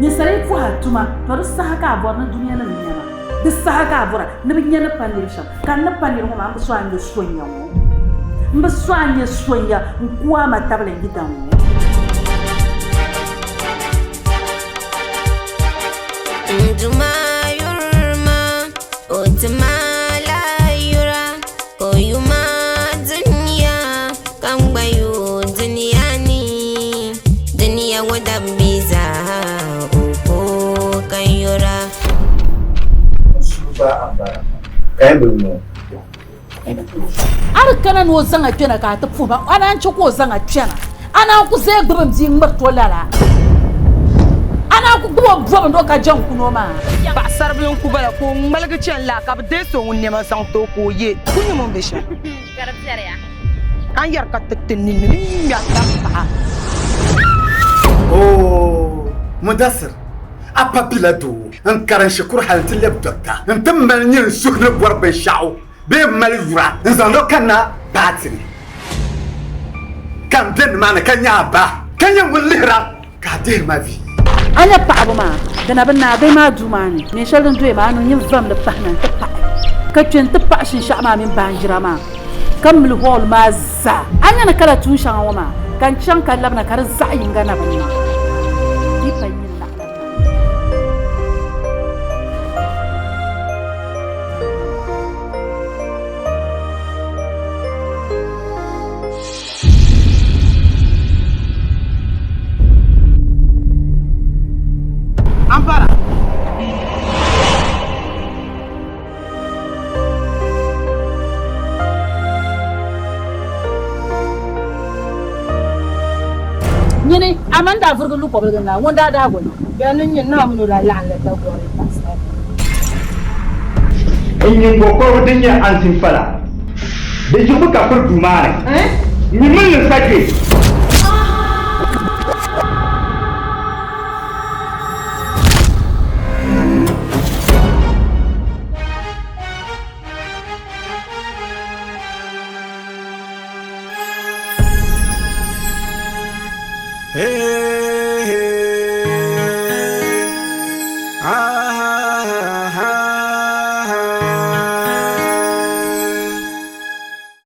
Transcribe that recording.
nisare fu hatuma to saha ka bor na duniya na nyama de saha ka bor na binya na panir sham kan na panir mo ma so anye sonya mo mba so anye sonya nkuwa matable ngitamu Nduma yurma otma la yura oyuma dunya kambayu dunya ni dunya wadambiza uko kayura suba ambara kai bulmo arkana no zanga tena ka ta fuba ana an ci ko zanga tena ana ku sai gbam jin martolala ana ku duwa bobo ndo ka jan kuno ma ba sarbin ku bala ko malga cen la ka de so wonne ma san to ko ye kunni mon be shi garab ya an yar ka tekten ni ya ta ba oh mudassir apapila do an karan shukur haltin lab dokta an tammal nyin sukna borbe shaw be mal yura zan do kana batiri kan den mana kanya ba kanya wulira ka de ma vi anya paɣaba maa dina bi naadai maa duu maa ni ne shɛli din doya maa nu yin vam di pahi nan ti pahi ka kpe n ti pahi shinshaɣu maa mini baanjira maa ka mili hool maa zaa anya ni kala tuun shɛŋa ŋɔ maa ka n chaŋ ka labina ka di zaɣ yinga na bi nima dipa yin laɣala ampara nyini amanda furgu lu pobel na wonda da go ganin yin na mun la la la go in boko din ya antin fala da ji buka furdu mare ni mun sake hey